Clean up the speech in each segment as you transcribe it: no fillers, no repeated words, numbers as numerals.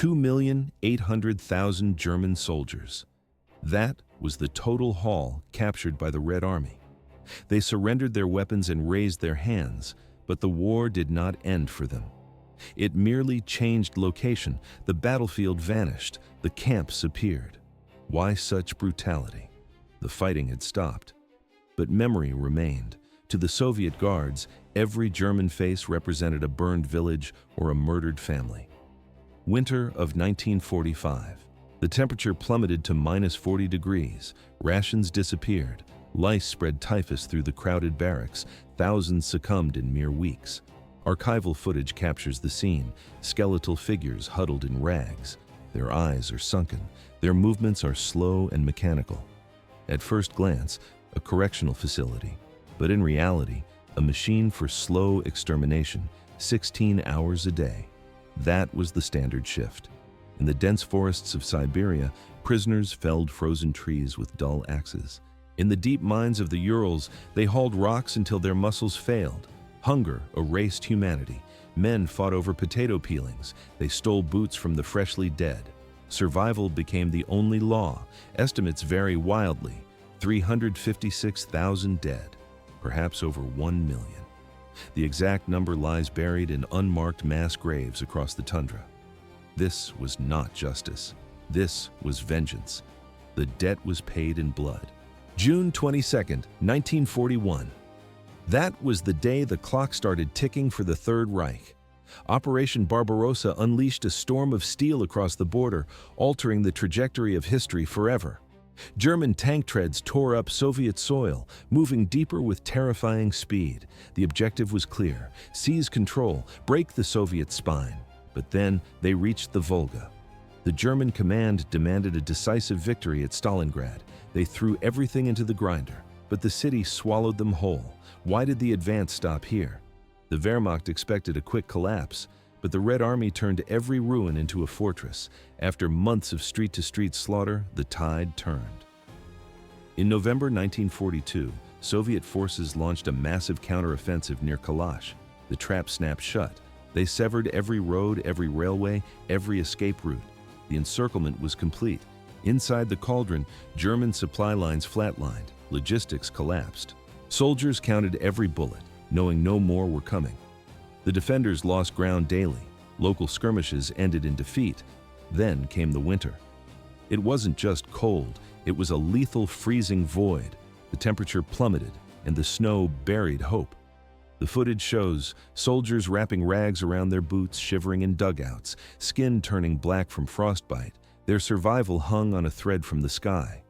2,800,000 German soldiers. That was the total haul captured by the Red Army. They surrendered their weapons and raised their hands, but the war did not end for them. It merely changed location. The battlefield vanished. The camps appeared. Why such brutality? The fighting had stopped. But memory remained. To the Soviet guards, every German face represented a burned village or a murdered family. Winter of 1945. The temperature plummeted to -40 degrees. Rations disappeared. Lice spread typhus through the crowded barracks. Thousands succumbed in mere weeks. Archival footage captures the scene. Skeletal figures huddled in rags. Their eyes are sunken. Their movements are slow and mechanical. At first glance, a correctional facility, but in reality, a machine for slow extermination, 16 hours a day. That was the standard shift. In the dense forests of Siberia, prisoners felled frozen trees with dull axes. In the deep mines of the Urals, they hauled rocks until their muscles failed. Hunger erased humanity. Men fought over potato peelings. They stole boots from the freshly dead. Survival became the only law. Estimates vary wildly. 356,000 dead, perhaps over 1 million. The exact number lies buried in unmarked mass graves across the tundra. This was not justice. This was vengeance. The debt was paid in blood. June 22nd, 1941. That was the day the clock started ticking for the Third Reich. Operation Barbarossa unleashed a storm of steel across the border, altering the trajectory of history forever. German tank treads tore up Soviet soil, moving deeper with terrifying speed. The objective was clear: seize control, break the Soviet spine. But then they reached the Volga. The German command demanded a decisive victory at Stalingrad. They threw everything into the grinder, but the city swallowed them whole. Why did the advance stop here? The Wehrmacht expected a quick collapse, but the Red Army turned every ruin into a fortress. After months of street-to-street slaughter, the tide turned. In November 1942, Soviet forces launched a massive counteroffensive near Kalash. The trap snapped shut. They severed every road, every railway, every escape route. The encirclement was complete. Inside the cauldron, German supply lines flatlined. Logistics collapsed. Soldiers counted every bullet, knowing no more were coming. The defenders lost ground daily. Local skirmishes ended in defeat. Then came the winter. It wasn't just cold, it was a lethal freezing void. The temperature plummeted, and the snow buried hope. The footage shows soldiers wrapping rags around their boots, shivering in dugouts, skin turning black from frostbite. Their survival hung on a thread from the sky.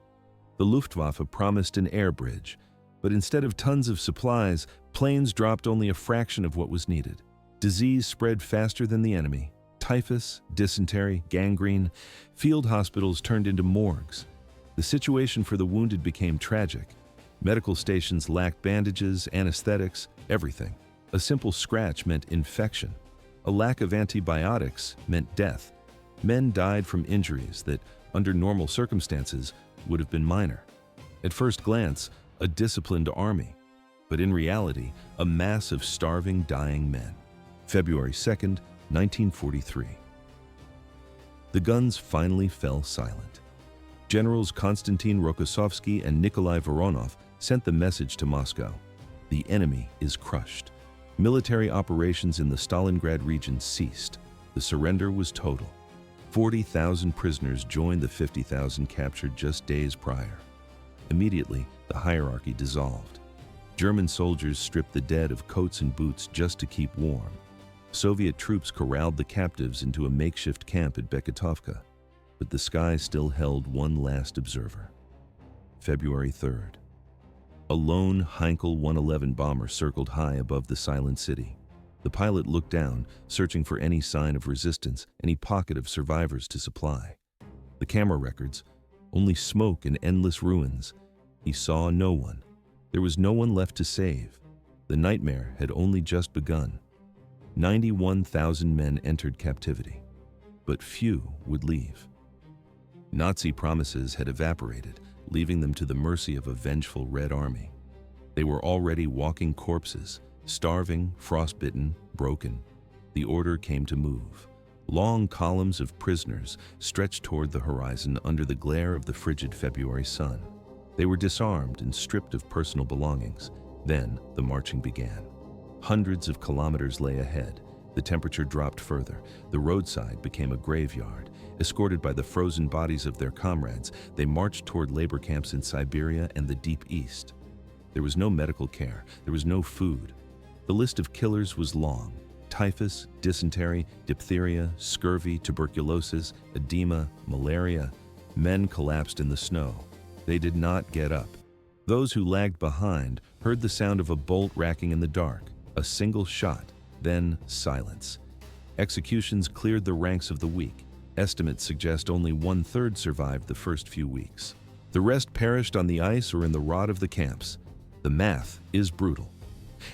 The Luftwaffe promised an air bridge, but instead of tons of supplies, planes dropped only a fraction of what was needed. Disease spread faster than the enemy. Typhus, dysentery, gangrene. Field hospitals turned into morgues. The situation for the wounded became tragic. Medical stations lacked bandages, anesthetics, everything. A simple scratch meant infection. A lack of antibiotics meant death. Men died from injuries that, under normal circumstances, would have been minor. At first glance, a disciplined army, but in reality, a mass of starving, dying men. February 2nd, 1943. The guns finally fell silent. Generals Konstantin Rokossovsky and Nikolai Voronov sent the message to Moscow: the enemy is crushed. Military operations in the Stalingrad region ceased. The surrender was total. 40,000 prisoners joined the 50,000 captured just days prior. Immediately, the hierarchy dissolved. German soldiers stripped the dead of coats and boots just to keep warm. Soviet troops corralled the captives into a makeshift camp at Beketovka, but the sky still held one last observer. February 3rd. A lone Heinkel 111 bomber circled high above the silent city. The pilot looked down, searching for any sign of resistance, any pocket of survivors to supply. The camera records, only smoke and endless ruins. He saw no one. There was no one left to save. The nightmare had only just begun. 91,000 men entered captivity, but few would leave. Nazi promises had evaporated, leaving them to the mercy of a vengeful Red Army. They were already walking corpses, starving, frostbitten, broken. The order came to move. Long columns of prisoners stretched toward the horizon under the glare of the frigid February sun. They were disarmed and stripped of personal belongings. Then the marching began. Hundreds of kilometers lay ahead. The temperature dropped further. The roadside became a graveyard. Escorted by the frozen bodies of their comrades, they marched toward labor camps in Siberia and the Deep East. There was no medical care. There was no food. The list of killers was long. Typhus, dysentery, diphtheria, scurvy, tuberculosis, edema, malaria. Men collapsed in the snow. They did not get up. Those who lagged behind heard the sound of a bolt racking in the dark, a single shot, then silence. Executions cleared the ranks of the weak. Estimates suggest only 1/3 survived the first few weeks. The rest perished on the ice or in the rot of the camps. The math is brutal.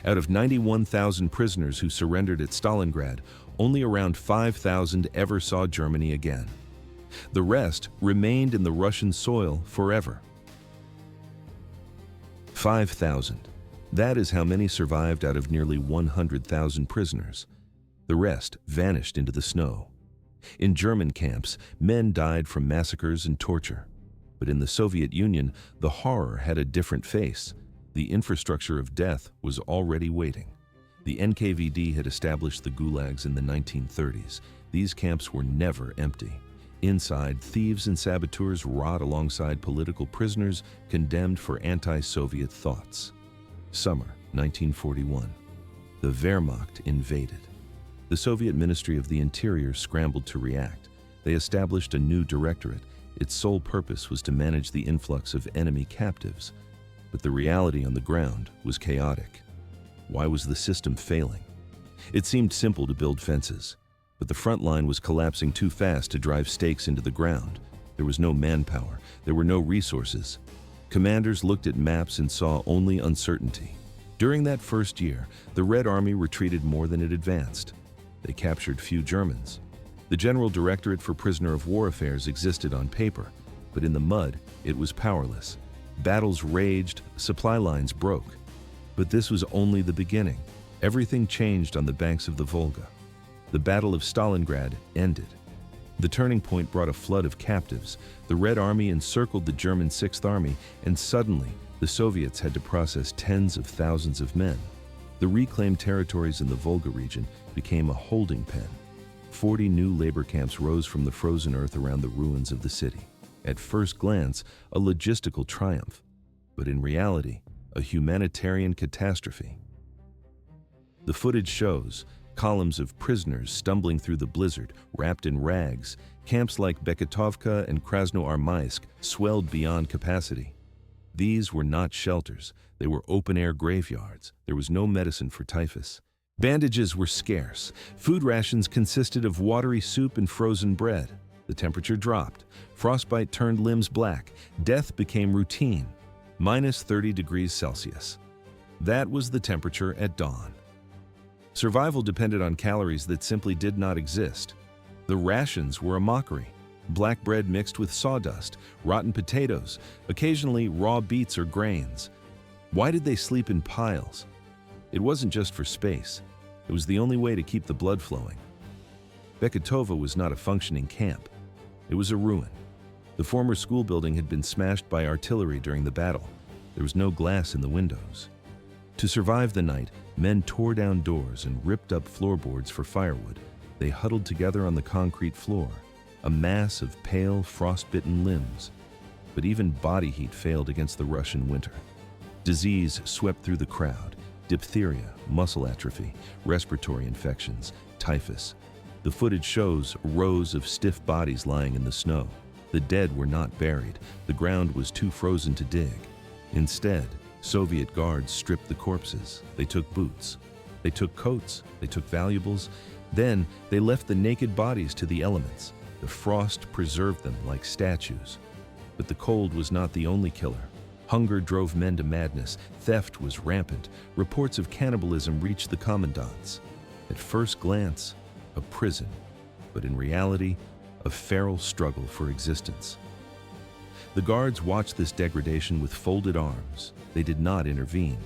Out of 91,000 prisoners who surrendered at Stalingrad, only around 5,000 ever saw Germany again. The rest remained in the Russian soil forever. 5,000. That is how many survived out of nearly 100,000 prisoners. The rest vanished into the snow. In German camps, men died from massacres and torture. But in the Soviet Union, the horror had a different face. The infrastructure of death was already waiting. The NKVD had established the gulags in the 1930s. These camps were never empty. Inside, thieves and saboteurs rot alongside political prisoners condemned for anti-Soviet thoughts. Summer 1941. The Wehrmacht invaded. The Soviet Ministry of the Interior scrambled to react. They established a new directorate. Its sole purpose was to manage the influx of enemy captives. But the reality on the ground was chaotic. Why was the system failing? It seemed simple to build fences, but the front line was collapsing too fast to drive stakes into the ground. There was no manpower. There were no resources. Commanders looked at maps and saw only uncertainty. During that first year, the Red Army retreated more than it advanced. They captured few Germans. The General Directorate for Prisoner of War Affairs existed on paper, but in the mud, it was powerless. Battles raged, supply lines broke. But this was only the beginning. Everything changed on the banks of the Volga. The Battle of Stalingrad ended. The turning point brought a flood of captives. The Red Army encircled the German Sixth Army, and suddenly, the Soviets had to process tens of thousands of men. The reclaimed territories in the Volga region became a holding pen. 40 new labor camps rose from the frozen earth around the ruins of the city. At first glance, a logistical triumph, but in reality, a humanitarian catastrophe. The footage shows columns of prisoners stumbling through the blizzard, wrapped in rags. Camps like Beketovka and Krasnoarmysk swelled beyond capacity. These were not shelters. They were open-air graveyards. There was no medicine for typhus. Bandages were scarce. Food rations consisted of watery soup and frozen bread. The temperature dropped. Frostbite turned limbs black. Death became routine. Minus 30 degrees Celsius. That was the temperature at dawn. Survival depended on calories that simply did not exist. The rations were a mockery. Black bread mixed with sawdust, rotten potatoes, occasionally raw beets or grains. Why did they sleep in piles? It wasn't just for space. It was the only way to keep the blood flowing. Beketova was not a functioning camp. It was a ruin. The former school building had been smashed by artillery during the battle. There was no glass in the windows. To survive the night, men tore down doors and ripped up floorboards for firewood. They huddled together on the concrete floor, a mass of pale, frost-bitten limbs. But even body heat failed against the Russian winter. Disease swept through the crowd: diphtheria, muscle atrophy, respiratory infections, typhus. The footage shows rows of stiff bodies lying in the snow. The dead were not buried. The ground was too frozen to dig. Instead, Soviet guards stripped the corpses. They took boots. They took coats. They took valuables. Then they left the naked bodies to the elements. The frost preserved them like statues. But the cold was not the only killer. Hunger drove men to madness. Theft was rampant. Reports of cannibalism reached the commandants. At first glance, a prison, but in reality, a feral struggle for existence. The guards watched this degradation with folded arms. They did not intervene.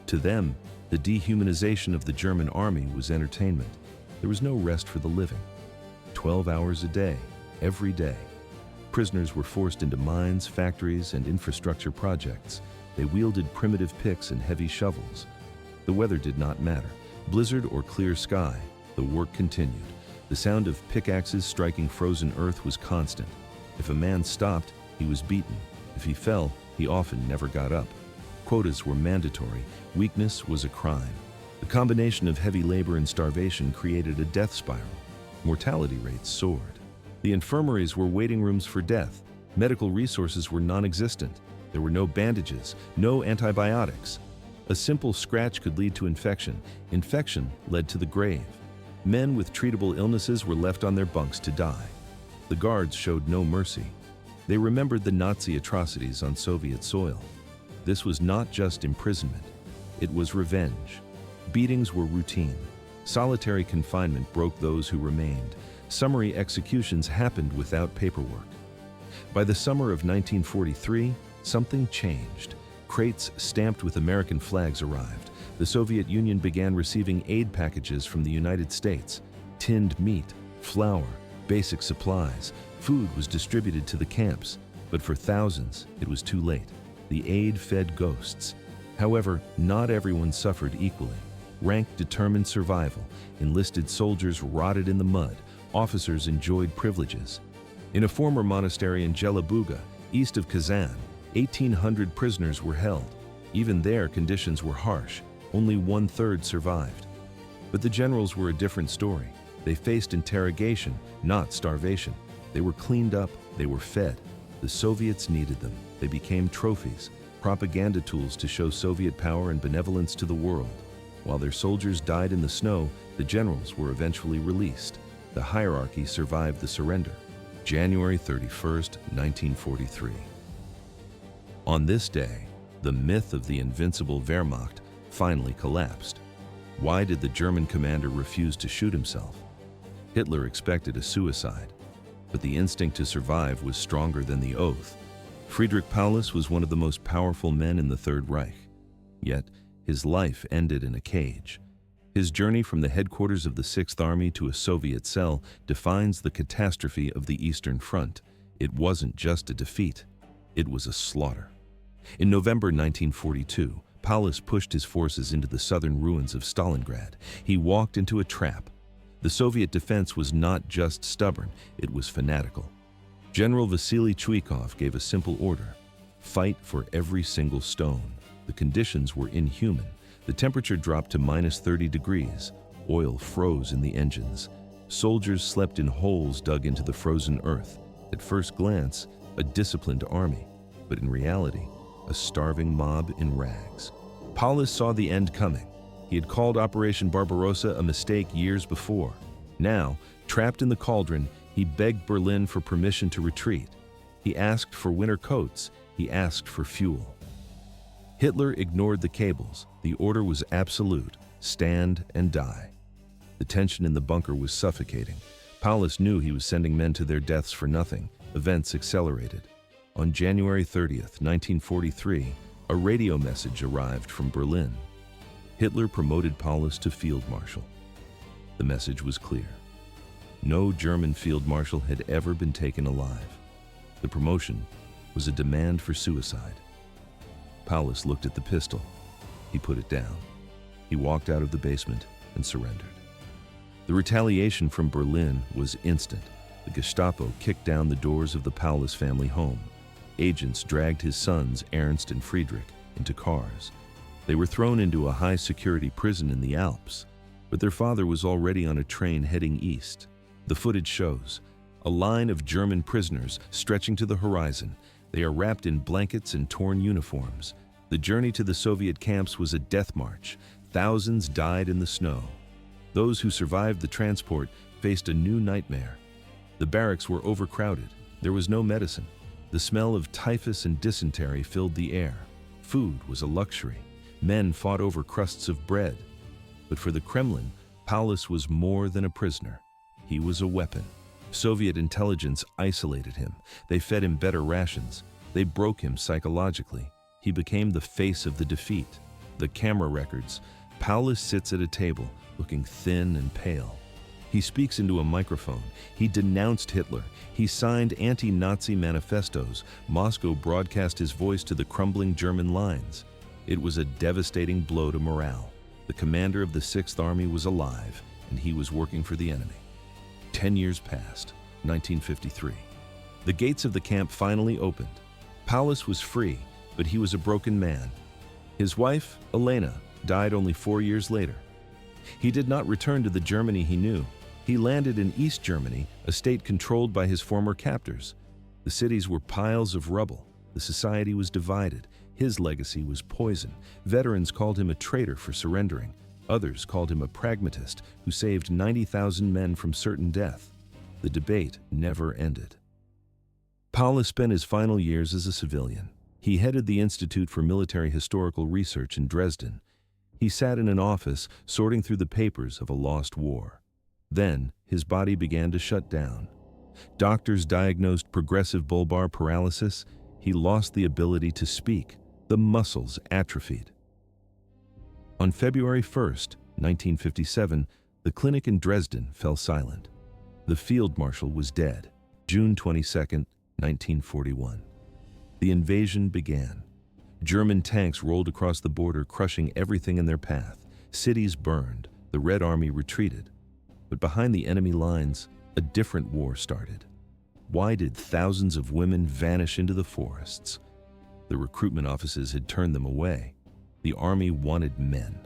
To them, the dehumanization of the German army was entertainment. There was no rest for the living. 12 hours a day, every day. Prisoners were forced into mines, factories, and infrastructure projects. They wielded primitive picks and heavy shovels. The weather did not matter. Blizzard or clear sky, the work continued. The sound of pickaxes striking frozen earth was constant. If a man stopped, he was beaten. If he fell, he often never got up. Quotas were mandatory. Weakness was a crime. The combination of heavy labor and starvation created a death spiral. Mortality rates soared. The infirmaries were waiting rooms for death. Medical resources were non-existent. There were no bandages, no antibiotics. A simple scratch could lead to infection. Infection led to the grave. Men with treatable illnesses were left on their bunks to die. The guards showed no mercy. They remembered the Nazi atrocities on Soviet soil. This was not just imprisonment. It was revenge. Beatings were routine. Solitary confinement broke those who remained. Summary executions happened without paperwork. By the summer of 1943, something changed. Crates stamped with American flags arrived. The Soviet Union began receiving aid packages from the United States. Tinned meat, flour, basic supplies. Food was distributed to the camps, but for thousands, it was too late. The aid fed ghosts. However, not everyone suffered equally. Rank determined survival. Enlisted soldiers rotted in the mud. Officers enjoyed privileges. In a former monastery in Jelabuga, east of Kazan, 1,800 prisoners were held. Even there, conditions were harsh. Only 1/3 survived. But the generals were a different story. They faced interrogation, not starvation. They were cleaned up, they were fed. The Soviets needed them. They became trophies, propaganda tools to show Soviet power and benevolence to the world. While their soldiers died in the snow, the generals were eventually released. The hierarchy survived the surrender. January 31st, 1943. On this day, the myth of the invincible Wehrmacht finally collapsed. Why did the German commander refuse to shoot himself? Hitler expected a suicide, but the instinct to survive was stronger than the oath. Friedrich Paulus was one of the most powerful men in the Third Reich. Yet, his life ended in a cage. His journey from the headquarters of the Sixth Army to a Soviet cell defines the catastrophe of the Eastern Front. It wasn't just a defeat, it was a slaughter. In November 1942, Paulus pushed his forces into the southern ruins of Stalingrad. He walked into a trap. The Soviet defense was not just stubborn, it was fanatical. General Vasily Chuikov gave a simple order: fight for every single stone. The conditions were inhuman. The temperature dropped to -30 degrees. Oil froze in the engines. Soldiers slept in holes dug into the frozen earth. At first glance, a disciplined army, but in reality, a starving mob in rags. Paulus saw the end coming. He had called Operation Barbarossa a mistake years before. Now, trapped in the cauldron, he begged Berlin for permission to retreat. He asked for winter coats. He asked for fuel. Hitler ignored the cables. The order was absolute: stand and die. The tension in the bunker was suffocating. Paulus knew he was sending men to their deaths for nothing. Events accelerated. On January 30th, 1943, a radio message arrived from Berlin. Hitler promoted Paulus to Field Marshal. The message was clear. No German Field Marshal had ever been taken alive. The promotion was a demand for suicide. Paulus looked at the pistol. He put it down. He walked out of the basement and surrendered. The retaliation from Berlin was instant. The Gestapo kicked down the doors of the Paulus family home. Agents dragged his sons, Ernst and Friedrich, into cars. They were thrown into a high-security prison in the Alps, but their father was already on a train heading east. The footage shows a line of German prisoners stretching to the horizon. They are wrapped in blankets and torn uniforms. The journey to the Soviet camps was a death march. Thousands died in the snow. Those who survived the transport faced a new nightmare. The barracks were overcrowded. There was no medicine. The smell of typhus and dysentery filled the air. Food was a luxury. Men fought over crusts of bread. But for the Kremlin, Paulus was more than a prisoner. He was a weapon. Soviet intelligence isolated him. They fed him better rations. They broke him psychologically. He became the face of the defeat. The camera records: Paulus sits at a table, looking thin and pale. He speaks into a microphone. He denounced Hitler. He signed anti-Nazi manifestos. Moscow broadcast his voice to the crumbling German lines. It was a devastating blow to morale. The commander of the 6th Army was alive, and he was working for the enemy. 10 years passed, 1953. The gates of the camp finally opened. Paulus was free, but he was a broken man. His wife, Elena, died only 4 years later. He did not return to the Germany he knew. He landed in East Germany, a state controlled by his former captors. The cities were piles of rubble. The society was divided. His legacy was poison. Veterans called him a traitor for surrendering. Others called him a pragmatist who saved 90,000 men from certain death. The debate never ended. Paulus spent his final years as a civilian. He headed the Institute for Military Historical Research in Dresden. He sat in an office sorting through the papers of a lost war. Then, his body began to shut down. Doctors diagnosed progressive bulbar paralysis. He lost the ability to speak. The muscles atrophied. On February 1st, 1957, the clinic in Dresden fell silent. The Field Marshal was dead. June 22nd, 1941. The invasion began. German tanks rolled across the border, crushing everything in their path. Cities burned. The Red Army retreated. But behind the enemy lines, a different war started. Why did thousands of women vanish into the forests? The recruitment offices had turned them away. The army wanted men.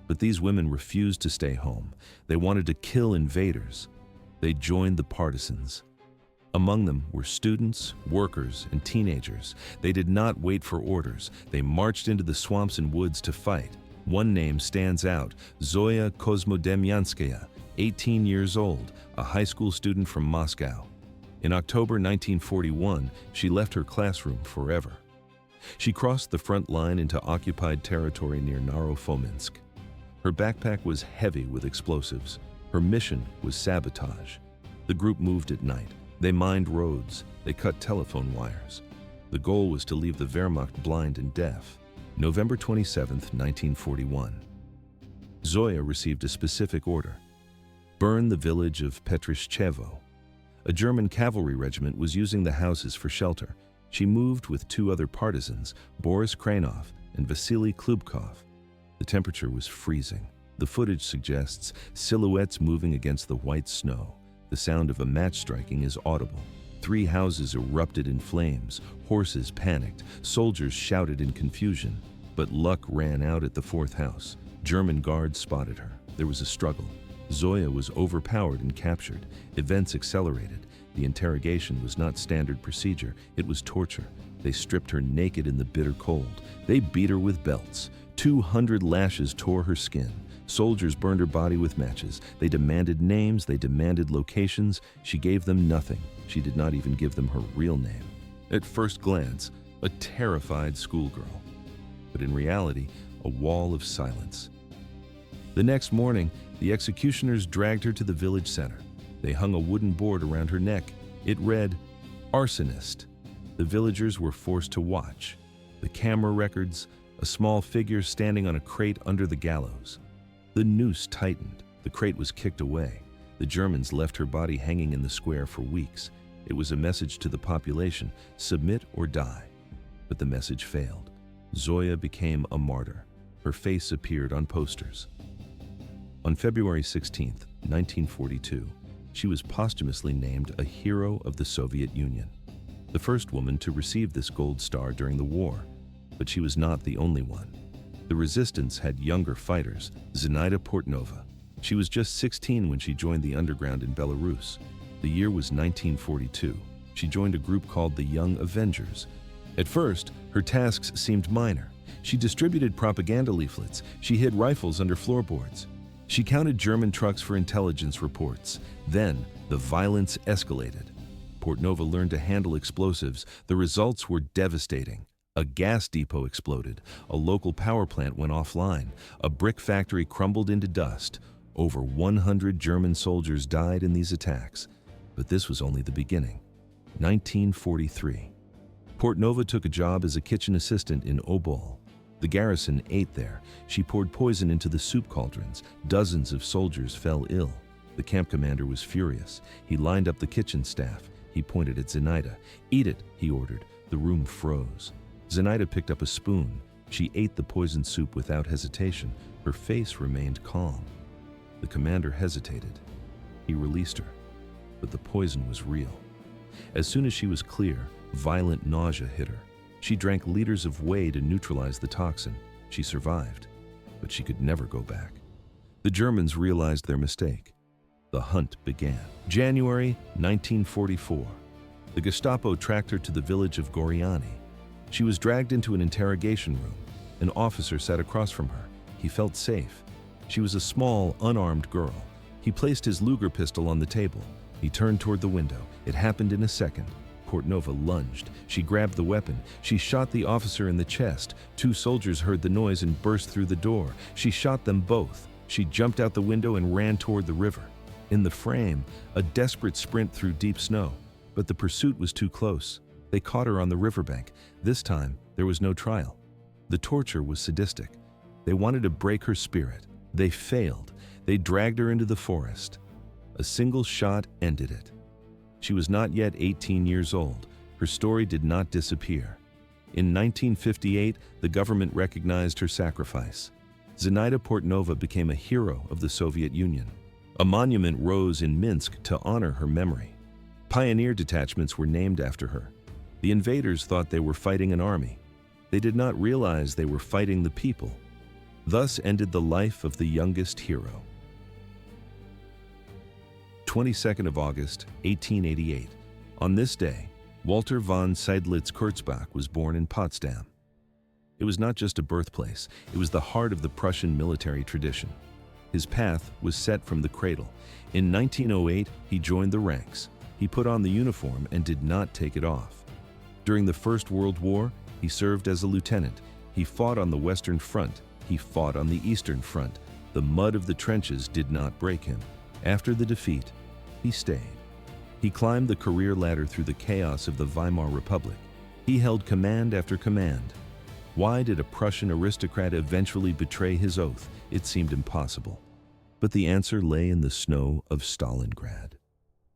But these women refused to stay home. They wanted to kill invaders. They joined the partisans. Among them were students, workers, and teenagers. They did not wait for orders. They marched into the swamps and woods to fight. One name stands out: Zoya Kozmodemyanskaya, 18 years old, a high school student from Moscow. In October 1941, she left her classroom forever. She crossed the front line into occupied territory near Narofominsk. Her backpack was heavy with explosives. Her mission was sabotage. The group moved at night. They mined roads. They cut telephone wires. The goal was to leave the Wehrmacht blind and deaf. November 27, 1941. Zoya received a specific order: burn the village of Petrishchevo. A German cavalry regiment was using the houses for shelter. She moved with two other partisans, Boris Kranov and Vasily Klubkov. The temperature was freezing. The footage suggests silhouettes moving against the white snow. The sound of a match striking is audible. 3 houses erupted in flames. Horses panicked. Soldiers shouted in confusion. But luck ran out at the 4th house. German guards spotted her. There was a struggle. Zoya was overpowered and captured. Events accelerated. The interrogation was not standard procedure. It was torture. They stripped her naked in the bitter cold. They beat her with belts. 200 lashes tore her skin. Soldiers burned her body with matches. They demanded names. They demanded locations. She gave them nothing. She did not even give them her real name. At first glance, a terrified schoolgirl. But in reality, a wall of silence. The next morning, the executioners dragged her to the village center. They hung a wooden board around her neck. It read, "Arsonist." The villagers were forced to watch. The camera records, a small figure standing on a crate under the gallows. The noose tightened. The crate was kicked away. The Germans left her body hanging in the square for weeks. It was a message to the population: submit or die. But the message failed. Zoya became a martyr. Her face appeared on posters. On February 16, 1942, she was posthumously named a Hero of the Soviet Union, the first woman to receive this gold star during the war. But she was not the only one. The resistance had younger fighters: Zinaida Portnova. She was just 16 when she joined the underground in Belarus. The year was 1942. She joined a group called the Young Avengers. At first, her tasks seemed minor. She distributed propaganda leaflets. She hid rifles under floorboards. She counted German trucks for intelligence reports. Then, the violence escalated. Portnova learned to handle explosives. The results were devastating. A gas depot exploded. A local power plant went offline. A brick factory crumbled into dust. Over 100 German soldiers died in these attacks. But this was only the beginning. 1943. Portnova took a job as a kitchen assistant in Obol. The garrison ate there. She poured poison into the soup cauldrons. Dozens of soldiers fell ill. The camp commander was furious. He lined up the kitchen staff. He pointed at Zenaida. "Eat it," he ordered. The room froze. Zenaida picked up a spoon. She ate the poisoned soup without hesitation. Her face remained calm. The commander hesitated. He released her, but the poison was real. As soon as she was clear, violent nausea hit her. She drank liters of whey to neutralize the toxin. She survived, but she could never go back. The Germans realized their mistake. The hunt began. January 1944. The Gestapo tracked her to the village of Goriani. She was dragged into an interrogation room. An officer sat across from her. He felt safe. She was a small, unarmed girl. He placed his Luger pistol on the table. He turned toward the window. It happened in a second. Portnova lunged. She grabbed the weapon. She shot the officer in the chest. 2 soldiers heard the noise and burst through the door. She shot them both. She jumped out the window and ran toward the river. In the frame, a desperate sprint through deep snow. But the pursuit was too close. They caught her on the riverbank. This time, there was no trial. The torture was sadistic. They wanted to break her spirit. They failed. They dragged her into the forest. A single shot ended it. She was not yet 18 years old. Her story did not disappear. In 1958, the government recognized her sacrifice. Zenaida Portnova became a hero of the Soviet Union. A monument rose in Minsk to honor her memory. Pioneer detachments were named after her. The invaders thought they were fighting an army. They did not realize they were fighting the people. Thus ended the life of the youngest hero. 22nd of August, 1888. On this day, Walter von Seydlitz Kurzbach was born in Potsdam. It was not just a birthplace, it was the heart of the Prussian military tradition. His path was set from the cradle. In 1908, he joined the ranks. He put on the uniform and did not take it off. During the First World War, he served as a lieutenant. He fought on the Western Front. He fought on the Eastern Front. The mud of the trenches did not break him. After the defeat, he stayed. He climbed the career ladder through the chaos of the Weimar Republic. He held command after command. Why did a Prussian aristocrat eventually betray his oath? It seemed impossible. But the answer lay in the snow of Stalingrad.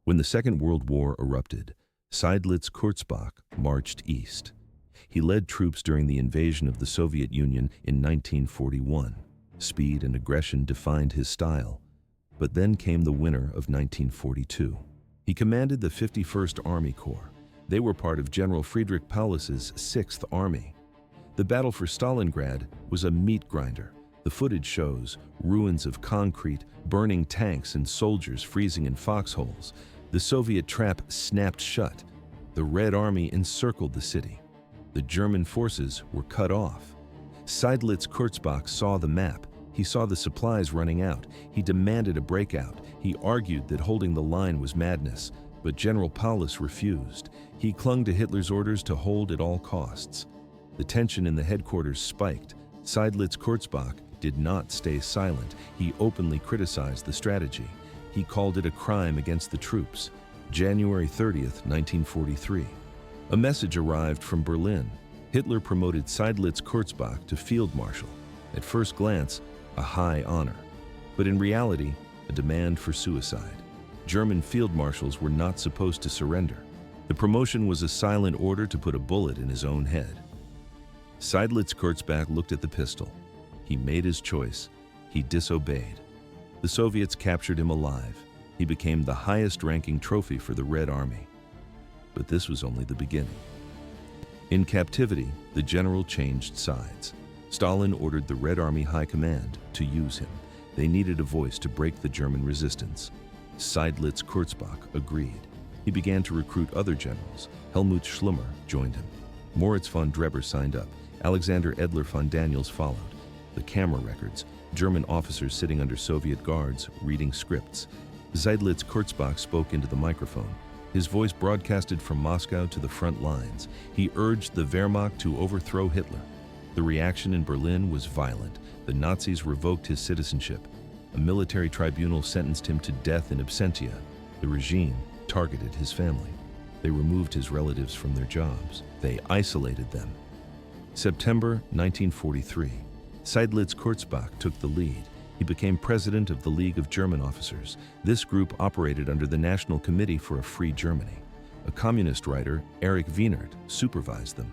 When the Second World War erupted, Seydlitz Kurzbach marched east. He led troops during the invasion of the Soviet Union in 1941. Speed and aggression defined his style. But then came the winter of 1942. He commanded the 51st Army Corps. They were part of General Friedrich Paulus's 6th Army. The battle for Stalingrad was a meat grinder. The footage shows ruins of concrete, burning tanks, and soldiers freezing in foxholes. The Soviet trap snapped shut. The Red Army encircled the city. The German forces were cut off. Seydlitz Kurzbach saw the map. He saw the supplies running out. He demanded a breakout. He argued that holding the line was madness, but General Paulus refused. He clung to Hitler's orders to hold at all costs. The tension in the headquarters spiked. Seydlitz Kurzbach did not stay silent. He openly criticized the strategy. He called it a crime against the troops. January 30th, 1943. A message arrived from Berlin. Hitler promoted Seydlitz Kurzbach to Field Marshal. At first glance, a high honor, but in reality, a demand for suicide. German field marshals were not supposed to surrender. The promotion was a silent order to put a bullet in his own head. Seydlitz Kurzbach looked at the pistol. He made his choice. He disobeyed. The Soviets captured him alive. He became the highest-ranking trophy for the Red Army. But this was only the beginning. In captivity, the general changed sides. Stalin ordered the Red Army High Command to use him. They needed a voice to break the German resistance. Seydlitz Kurzbach agreed. He began to recruit other generals. Helmut Schlimmer joined him. Moritz von Dreber signed up. Alexander Edler von Daniels followed. The camera records, German officers sitting under Soviet guards, reading scripts. Seydlitz Kurzbach spoke into the microphone. His voice broadcasted from Moscow to the front lines. He urged the Wehrmacht to overthrow Hitler. The reaction in Berlin was violent. The Nazis revoked his citizenship. A military tribunal sentenced him to death in absentia. The regime targeted his family. They removed his relatives from their jobs. They isolated them. September 1943. Seydlitz Kurzbach took the lead. He became president of the League of German Officers. This group operated under the National Committee for a Free Germany. A communist writer, Erich Wienert, supervised them.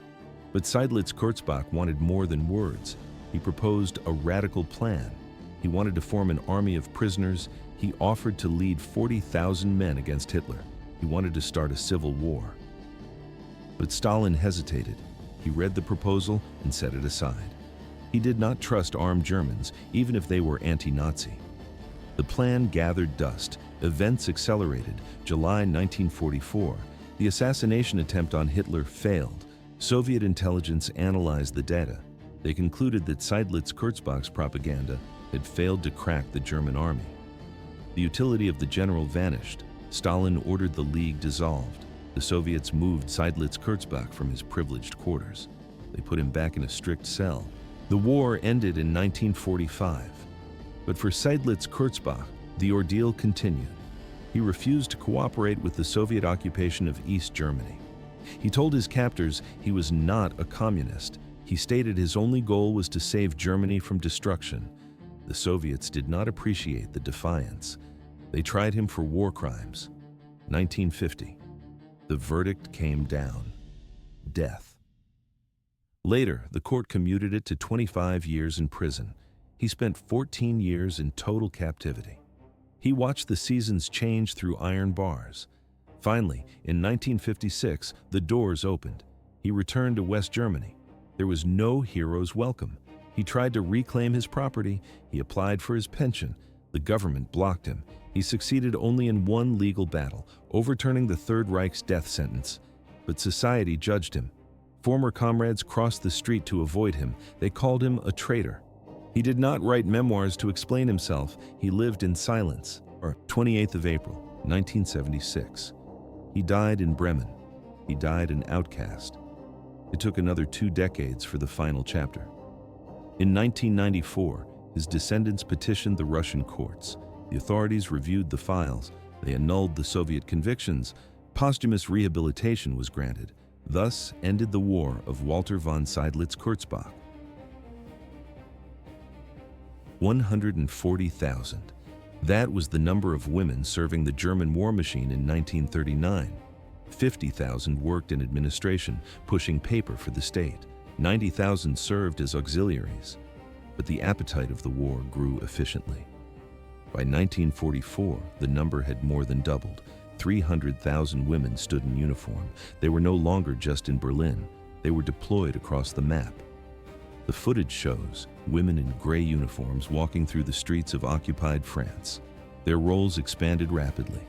But Seydlitz-Kurzbach wanted more than words. He proposed a radical plan. He wanted to form an army of prisoners. He offered to lead 40,000 men against Hitler. He wanted to start a civil war. But Stalin hesitated. He read the proposal and set it aside. He did not trust armed Germans, even if they were anti-Nazi. The plan gathered dust. Events accelerated. July 1944. The assassination attempt on Hitler failed. Soviet intelligence analyzed the data. They concluded that Seydlitz-Kurzbach's propaganda had failed to crack the German army. The utility of the general vanished. Stalin ordered the League dissolved. The Soviets moved Seydlitz-Kurzbach from his privileged quarters. They put him back in a strict cell. The war ended in 1945. But for Seydlitz-Kurzbach, the ordeal continued. He refused to cooperate with the Soviet occupation of East Germany. He told his captors he was not a communist. He stated his only goal was to save Germany from destruction. The Soviets did not appreciate the defiance. They tried him for war crimes. 1950. The verdict came down: death. Later, the court commuted it to 25 years in prison. He spent 14 years in total captivity. He watched the seasons change through iron bars. Finally, in 1956, the doors opened. He returned to West Germany. There was no hero's welcome. He tried to reclaim his property. He applied for his pension. The government blocked him. He succeeded only in one legal battle, overturning the Third Reich's death sentence. But society judged him. Former comrades crossed the street to avoid him. They called him a traitor. He did not write memoirs to explain himself. He lived in silence. 28th of April, 1976. He died in Bremen. He died an outcast. It took another 2 decades for the final chapter. In 1994, his descendants petitioned the Russian courts. The authorities reviewed the files. They annulled the Soviet convictions. Posthumous rehabilitation was granted. Thus ended the war of Walter von Seydlitz-Kurzbach. 140,000. That was the number of women serving the German war machine in 1939. 50,000 worked in administration, pushing paper for the state. 90,000 served as auxiliaries. But the appetite of the war grew efficiently. By 1944, the number had more than doubled. 300,000 women stood in uniform. They were no longer just in Berlin. They were deployed across the map. The footage shows women in gray uniforms walking through the streets of occupied France. Their roles expanded rapidly.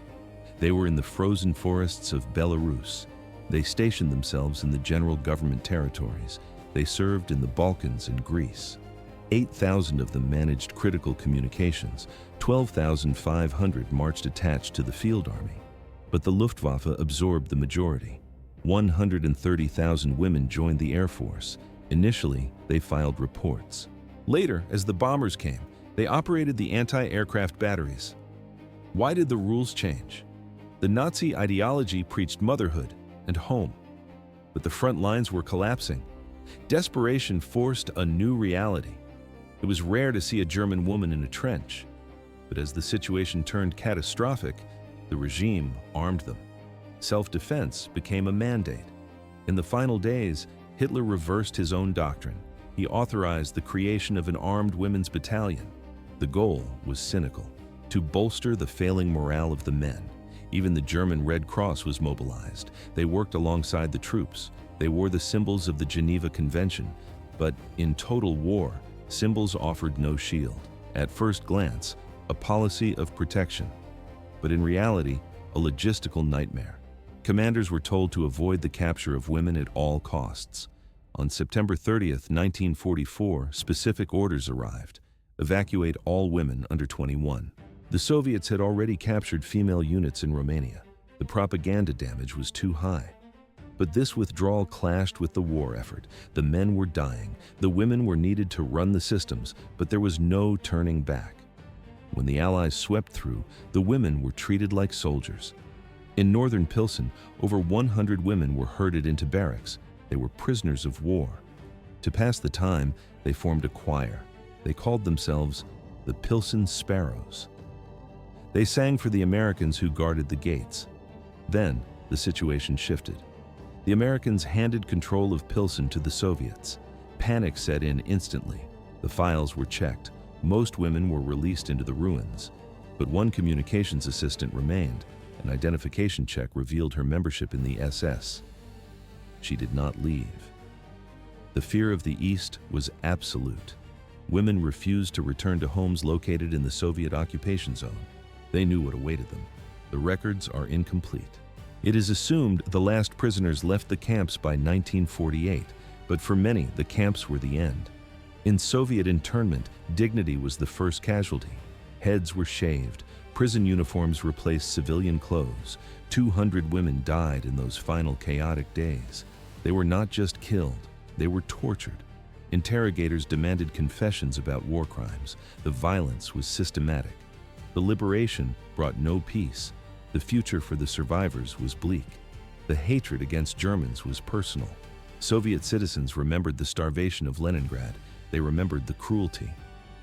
They were in the frozen forests of Belarus. They stationed themselves in the general government territories. They served in the Balkans and Greece. 8,000 of them managed critical communications. 12,500 marched attached to the field army. But the Luftwaffe absorbed the majority. 130,000 women joined the Air Force. Initially, they filed reports. Later, as the bombers came, they operated the anti-aircraft batteries. Why did the rules change? The Nazi ideology preached motherhood and home. But the front lines were collapsing. Desperation forced a new reality. It was rare to see a German woman in a trench. But as the situation turned catastrophic, the regime armed them. Self-defense became a mandate. In the final days, Hitler reversed his own doctrine. He authorized the creation of an armed women's battalion. The goal was cynical: to bolster the failing morale of the men. Even the German Red Cross was mobilized. They worked alongside the troops. They wore the symbols of the Geneva Convention. But in total war, symbols offered no shield. At first glance, a policy of protection. But in reality, a logistical nightmare. Commanders were told to avoid the capture of women at all costs. On September 30th, 1944, specific orders arrived: evacuate all women under 21. The Soviets had already captured female units in Romania. The propaganda damage was too high. But this withdrawal clashed with the war effort. The men were dying. The women were needed to run the systems, but there was no turning back. When the Allies swept through, the women were treated like soldiers. In northern Pilsen, over 100 women were herded into barracks. They were prisoners of war. To pass the time, they formed a choir. They called themselves the Pilsen Sparrows. They sang for the Americans who guarded the gates. Then, the situation shifted. The Americans handed control of Pilsen to the Soviets. Panic set in instantly. The files were checked. Most women were released into the ruins. But one communications assistant remained. An identification check revealed her membership in the SS. She did not leave. The fear of the East was absolute. Women refused to return to homes located in the Soviet occupation zone. They knew what awaited them. The records are incomplete. It is assumed the last prisoners left the camps by 1948, but for many, the camps were the end. In Soviet internment, dignity was the first casualty. Heads were shaved, prison uniforms replaced civilian clothes. 200 women died in those final chaotic days. They were not just killed, they were tortured. Interrogators demanded confessions about war crimes. The violence was systematic. The liberation brought no peace. The future for the survivors was bleak. The hatred against Germans was personal. Soviet citizens remembered the starvation of Leningrad. They remembered the cruelty.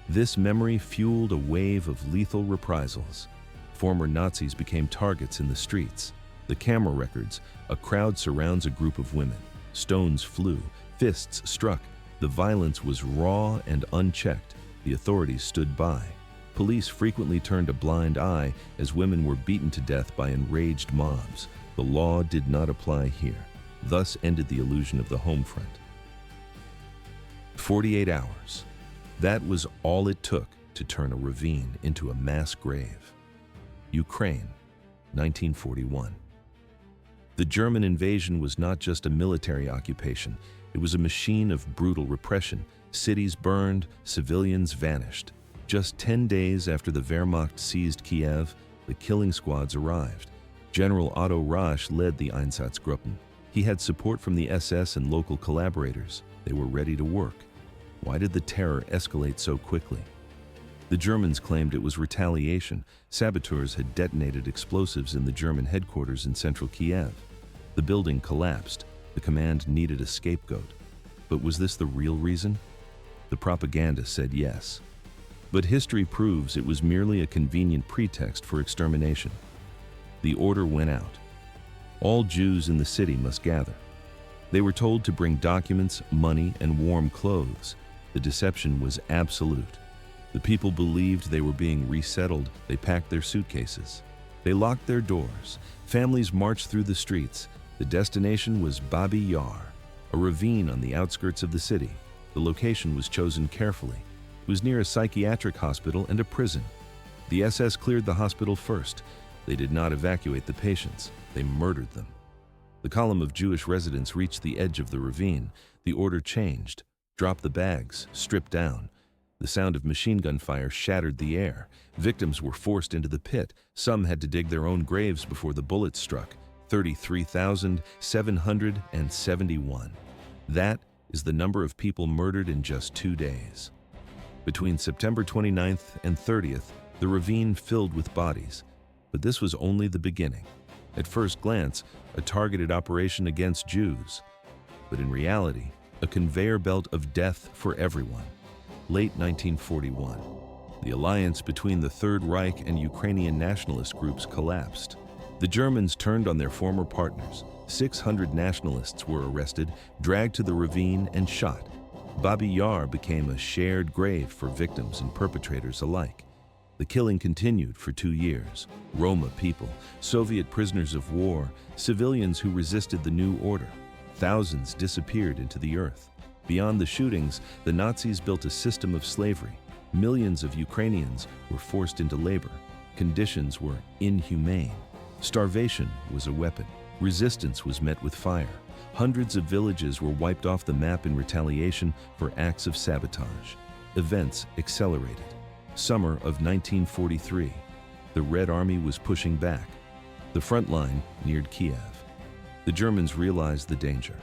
This memory fueled a wave of lethal reprisals. Former Nazis became targets in the streets. The camera records: a crowd surrounds a group of women. Stones flew, fists struck. The violence was raw and unchecked. The authorities stood by. Police frequently turned a blind eye as women were beaten to death by enraged mobs. The law did not apply here. Thus ended the illusion of the home front. 48 hours. That was all it took to turn a ravine into a mass grave. Ukraine, 1941. The German invasion was not just a military occupation. It was a machine of brutal repression. Cities burned, civilians vanished. Just 10 days after the Wehrmacht seized Kiev, the killing squads arrived. General Otto Rasch led the Einsatzgruppen. He had support from the SS and local collaborators. They were ready to work. Why did the terror escalate so quickly? The Germans claimed it was retaliation. Saboteurs had detonated explosives in the German headquarters in central Kiev. The building collapsed. The command needed a scapegoat. But was this the real reason? The propaganda said yes. But history proves it was merely a convenient pretext for extermination. The order went out. All Jews in the city must gather. They were told to bring documents, money, and warm clothes. The deception was absolute. The people believed they were being resettled. They packed their suitcases. They locked their doors. Families marched through the streets. The destination was Babi Yar, a ravine on the outskirts of the city. The location was chosen carefully. It was near a psychiatric hospital and a prison. The SS cleared the hospital first. They did not evacuate the patients. They murdered them. The column of Jewish residents reached the edge of the ravine. The order changed. Drop the bags, strip down. The sound of machine gun fire shattered the air. Victims were forced into the pit. Some had to dig their own graves before the bullets struck. 33,771. That is the number of people murdered in just 2 days. Between September 29th and 30th, the ravine filled with bodies. But this was only the beginning. At first glance, a targeted operation against Jews. But in reality, a conveyor belt of death for everyone. Late 1941, the alliance between the Third Reich and Ukrainian nationalist groups collapsed. The Germans turned on their former partners. 600 nationalists were arrested, dragged to the ravine, and shot. Babi Yar became a shared grave for victims and perpetrators alike. The killing continued for 2 years. Roma people, Soviet prisoners of war, civilians who resisted the new order. Thousands disappeared into the earth. Beyond the shootings, the Nazis built a system of slavery. Millions of Ukrainians were forced into labor. Conditions were inhumane. Starvation was a weapon. Resistance was met with fire. Hundreds of villages were wiped off the map in retaliation for acts of sabotage. Events accelerated. Summer of 1943. The Red Army was pushing back. The front line neared Kiev. The Germans realized the danger.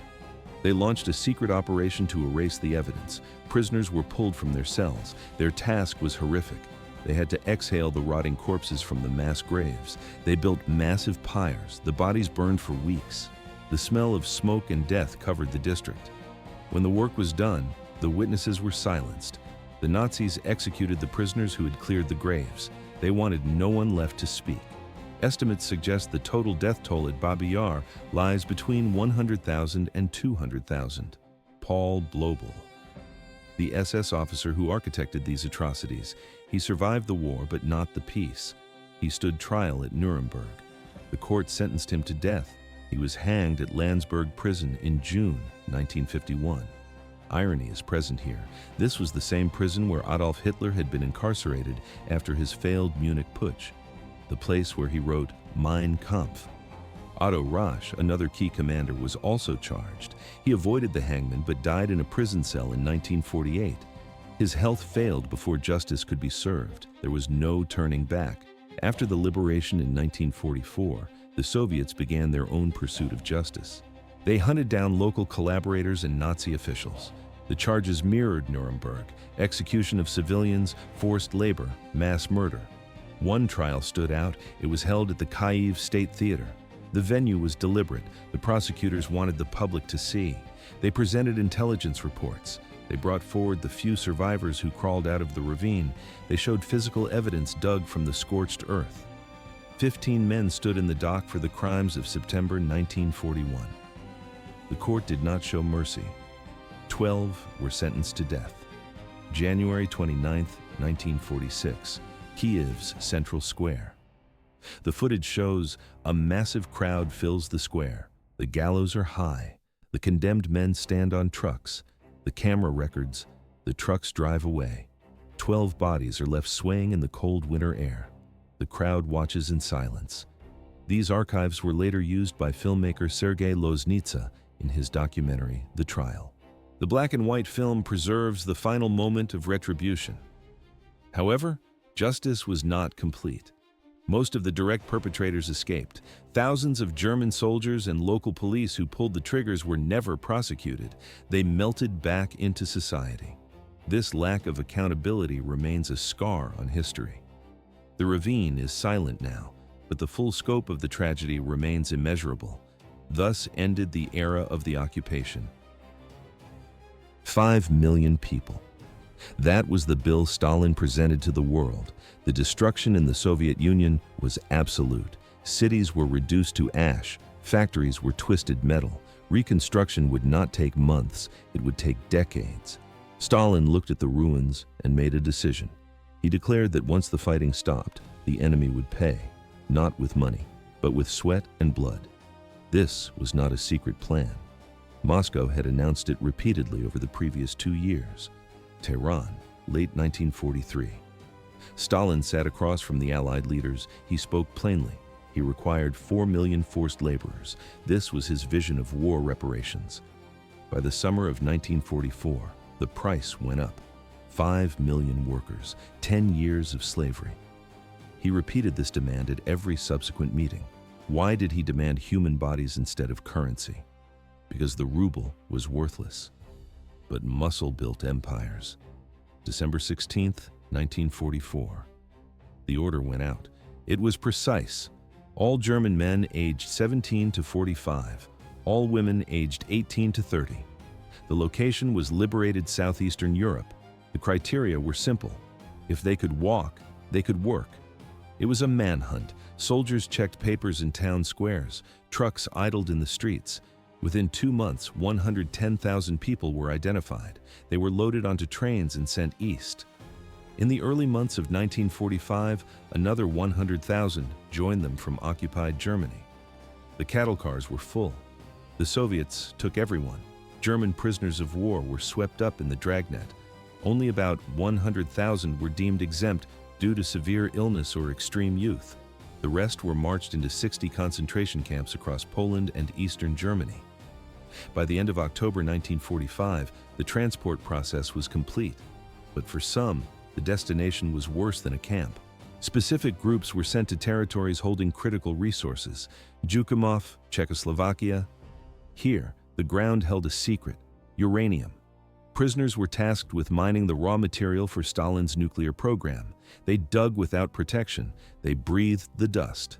They launched a secret operation to erase the evidence. Prisoners were pulled from their cells. Their task was horrific. They had to exhale the rotting corpses from the mass graves. They built massive pyres. The bodies burned for weeks. The smell of smoke and death covered the district. When the work was done, the witnesses were silenced. The Nazis executed the prisoners who had cleared the graves. They wanted no one left to speak. Estimates suggest the total death toll at Babi Yar lies between 100,000 and 200,000. Paul Blobel, the SS officer who architected these atrocities. He survived the war, but not the peace. He stood trial at Nuremberg. The court sentenced him to death. He was hanged at Landsberg prison in June 1951. Irony is present here. This was the same prison where Adolf Hitler had been incarcerated after his failed Munich putsch, the place where he wrote Mein Kampf. Otto Rasch, another key commander, was also charged. He avoided the hangman but died in a prison cell in 1948. His health failed before justice could be served. There was no turning back. After the liberation in 1944, the Soviets began their own pursuit of justice. They hunted down local collaborators and Nazi officials. The charges mirrored Nuremberg: execution of civilians, forced labor, mass murder. One trial stood out. It was held at the Kyiv State Theater. The venue was deliberate. The prosecutors wanted the public to see. They presented intelligence reports. They brought forward the few survivors who crawled out of the ravine. They showed physical evidence dug from the scorched earth. 15 men stood in the dock for the crimes of September 1941. The court did not show mercy. 12 were sentenced to death. January 29, 1946, Kiev's Central Square. The footage shows a massive crowd fills the square. The gallows are high. The condemned men stand on trucks. The camera records, the trucks drive away. 12 bodies are left swaying in the cold winter air. The crowd watches in silence. These archives were later used by filmmaker Sergei Loznitsa in his documentary, The Trial. The black and white film preserves the final moment of retribution. However, justice was not complete. Most of the direct perpetrators escaped. Thousands of German soldiers and local police who pulled the triggers were never prosecuted. They melted back into society. This lack of accountability remains a scar on history. The ravine is silent now, but the full scope of the tragedy remains immeasurable. Thus ended the era of the occupation. 5 million people. That was the bill Stalin presented to the world. The destruction in the Soviet Union was absolute. Cities were reduced to ash. Factories were twisted metal. Reconstruction would not take months. It would take decades. Stalin looked at the ruins and made a decision. He declared that once the fighting stopped, the enemy would pay, not with money, but with sweat and blood. This was not a secret plan. Moscow had announced it repeatedly over the previous 2 years. Tehran, late 1943. Stalin sat across from the Allied leaders. He spoke plainly. He required 4 million forced laborers. This was his vision of war reparations. By the summer of 1944, the price went up. 5 million workers, 10 years of slavery. He repeated this demand at every subsequent meeting. Why did he demand human bodies instead of currency? Because the ruble was worthless. But muscle built empires. December 16th, 1944. The order went out. It was precise. All German men aged 17 to 45. All women aged 18 to 30. The location was liberated southeastern Europe. The criteria were simple. If they could walk, they could work. It was a manhunt. Soldiers checked papers in town squares. Trucks idled in the streets. Within 2 months, 110,000 people were identified. They were loaded onto trains and sent east. In the early months of 1945, another 100,000 joined them from occupied Germany. The cattle cars were full. The Soviets took everyone. German prisoners of war were swept up in the dragnet. Only about 100,000 were deemed exempt due to severe illness or extreme youth. The rest were marched into 60 concentration camps across Poland and eastern Germany. By the end of October 1945, the transport process was complete. But for some, the destination was worse than a camp. Specific groups were sent to territories holding critical resources: Zhukamov, Czechoslovakia. Here, the ground held a secret: uranium. Prisoners were tasked with mining the raw material for Stalin's nuclear program. They dug without protection. They breathed the dust.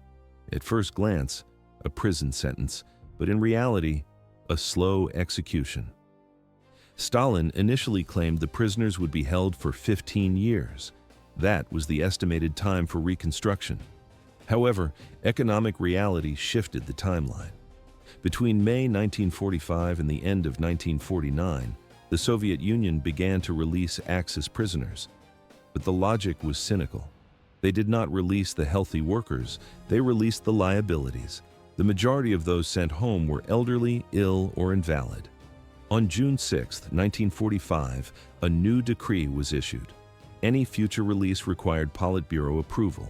At first glance, a prison sentence, but in reality, a slow execution. Stalin initially claimed the prisoners would be held for 15 years. That was the estimated time for reconstruction. However, economic reality shifted the timeline. Between May 1945 and the end of 1949, the Soviet Union began to release Axis prisoners. But the logic was cynical. They did not release the healthy workers, they released the liabilities. The majority of those sent home were elderly, ill, or invalid. On June 6, 1945, a new decree was issued. Any future release required Politburo approval.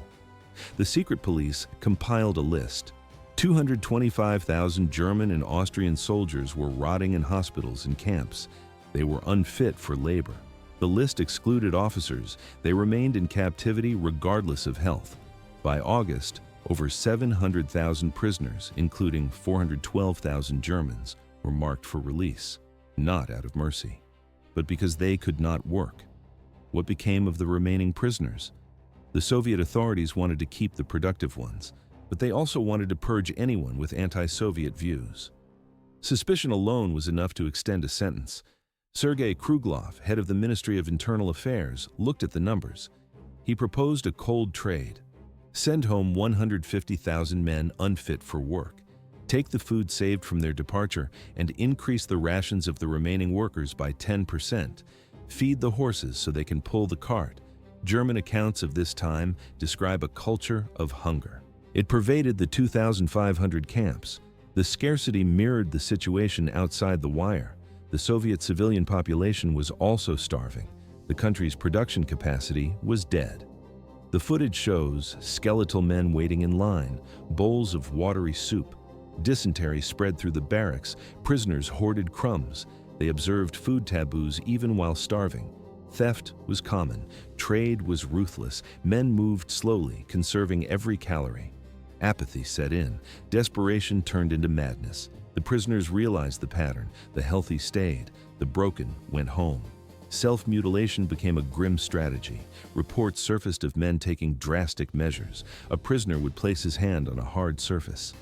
The secret police compiled a list. 225,000 German and Austrian soldiers were rotting in hospitals and camps. They were unfit for labor. The list excluded officers. They remained in captivity regardless of health. By August, over 700,000 prisoners, including 412,000 Germans, were marked for release, not out of mercy, but because they could not work. What became of the remaining prisoners? The Soviet authorities wanted to keep the productive ones, but they also wanted to purge anyone with anti-Soviet views. Suspicion alone was enough to extend a sentence. Sergei Kruglov, head of the Ministry of Internal Affairs, looked at the numbers. He proposed a cold trade. Send home 150,000 men unfit for work. Take the food saved from their departure and increase the rations of the remaining workers by 10%. Feed the horses so they can pull the cart. German accounts of this time describe a culture of hunger. It pervaded the 2,500 camps. The scarcity mirrored the situation outside the wire. The Soviet civilian population was also starving. The country's production capacity was dead. The footage shows skeletal men waiting in line, bowls of watery soup. Dysentery spread through the barracks. Prisoners hoarded crumbs. They observed food taboos even while starving. Theft was common. Trade was ruthless. Men moved slowly, conserving every calorie. Apathy set in. Desperation turned into madness. The prisoners realized the pattern. The healthy stayed. The broken went home. Self-mutilation became a grim strategy. Reports surfaced of men taking drastic measures. A prisoner would place his hand on a hard surface.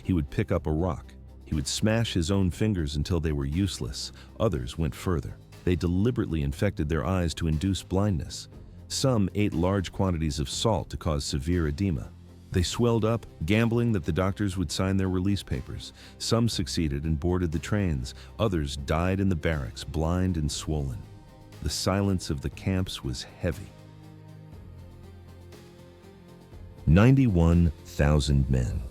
He would pick up a rock. He would smash his own fingers until they were useless. Others went further. They deliberately infected their eyes to induce blindness. Some ate large quantities of salt to cause severe edema. They swelled up, gambling that the doctors would sign their release papers. Some succeeded and boarded the trains. Others died in the barracks, blind and swollen. The silence of the camps was heavy. 91,000 men.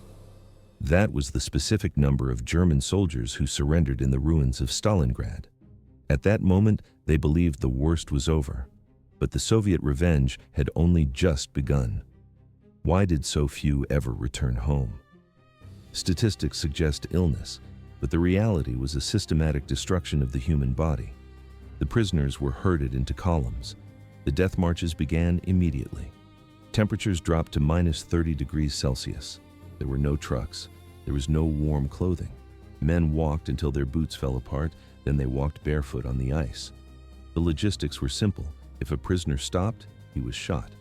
That was the specific number of German soldiers who surrendered in the ruins of Stalingrad. At that moment, they believed the worst was over. But the Soviet revenge had only just begun. Why did so few ever return home? Statistics suggest illness, but the reality was a systematic destruction of the human body. The prisoners were herded into columns. The death marches began immediately. Temperatures dropped to -30 degrees Celsius. There were no trucks. There was no warm clothing. Men walked until their boots fell apart, then they walked barefoot on the ice. The logistics were simple. If a prisoner stopped, he was shot.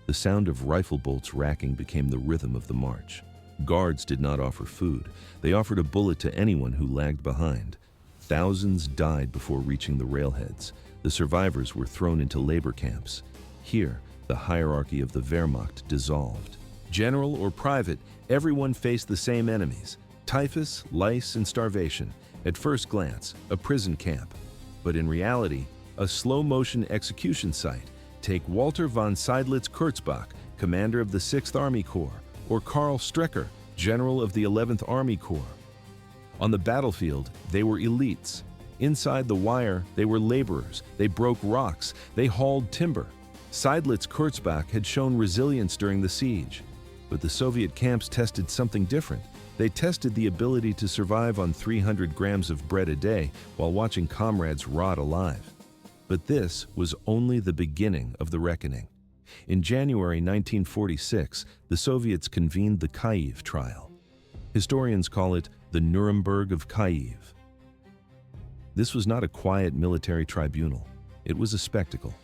The sound of rifle bolts racking became the rhythm of the march. Guards did not offer food. They offered a bullet to anyone who lagged behind. Thousands died before reaching the railheads. The survivors were thrown into labor camps. Here, the hierarchy of the Wehrmacht dissolved. General or private, everyone faced the same enemies: typhus, lice, and starvation. At first glance, a prison camp. But in reality, a slow-motion execution site. Take Walter von Seydlitz Kurzbach, commander of the 6th Army Corps, or Karl Strecker, general of the 11th Army Corps. On the battlefield, they were elites. Inside the wire, they were laborers. They broke rocks. They hauled timber. Seydlitz Kurzbach had shown resilience during the siege. But the Soviet camps tested something different. They tested the ability to survive on 300 grams of bread a day while watching comrades rot alive. But this was only the beginning of the reckoning. In January 1946, the Soviets convened the Kyiv trial. Historians call it the Nuremberg of Kyiv. This was not a quiet military tribunal. It was a spectacle.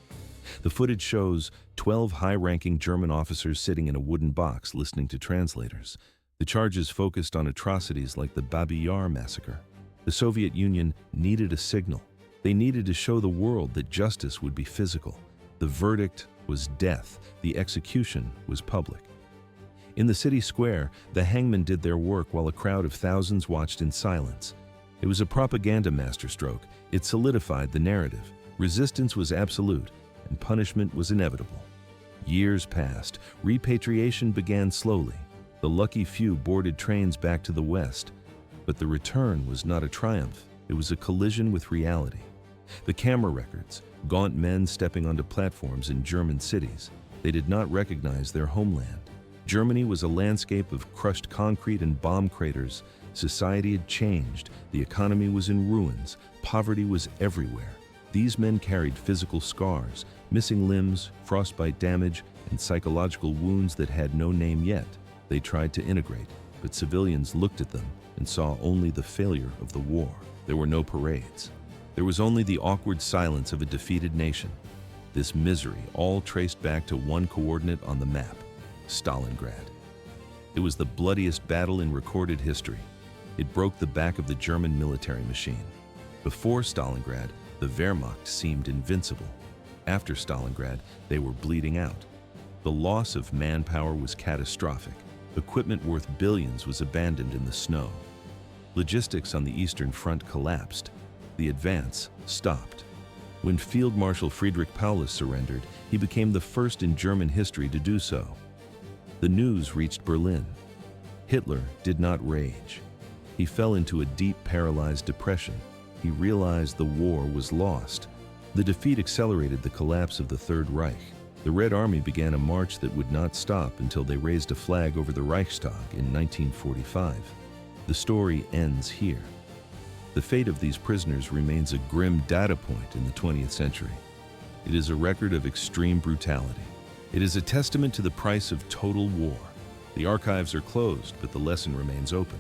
The footage shows 12 high-ranking German officers sitting in a wooden box listening to translators. The charges focused on atrocities like the Babi Yar massacre. The Soviet Union needed a signal. They needed to show the world that justice would be physical. The verdict was death. The execution was public. In the city square, the hangmen did their work while a crowd of thousands watched in silence. It was a propaganda masterstroke. It solidified the narrative. Resistance was absolute, and punishment was inevitable. Years passed. Repatriation began slowly. The lucky few boarded trains back to the west. But the return was not a triumph. It was a collision with reality. The camera records, gaunt men stepping onto platforms in German cities. They did not recognize their homeland. Germany was a landscape of crushed concrete and bomb craters. Society had changed. The economy was in ruins. Poverty was everywhere. These men carried physical scars, missing limbs, frostbite damage, and psychological wounds that had no name yet. They tried to integrate, but civilians looked at them and saw only the failure of the war. There were no parades. There was only the awkward silence of a defeated nation. This misery all traced back to one coordinate on the map: Stalingrad. It was the bloodiest battle in recorded history. It broke the back of the German military machine. Before Stalingrad, the Wehrmacht seemed invincible. After Stalingrad, they were bleeding out. The loss of manpower was catastrophic. Equipment worth billions was abandoned in the snow. Logistics on the Eastern Front collapsed. The advance stopped. When Field Marshal Friedrich Paulus surrendered, he became the first in German history to do so. The news reached Berlin. Hitler did not rage. He fell into a deep, paralyzed depression. He realized the war was lost. The defeat accelerated the collapse of the Third Reich. The Red Army began a march that would not stop until they raised a flag over the Reichstag in 1945. The story ends here. The fate of these prisoners remains a grim data point in the 20th century. It is a record of extreme brutality. It is a testament to the price of total war. The archives are closed, but the lesson remains open.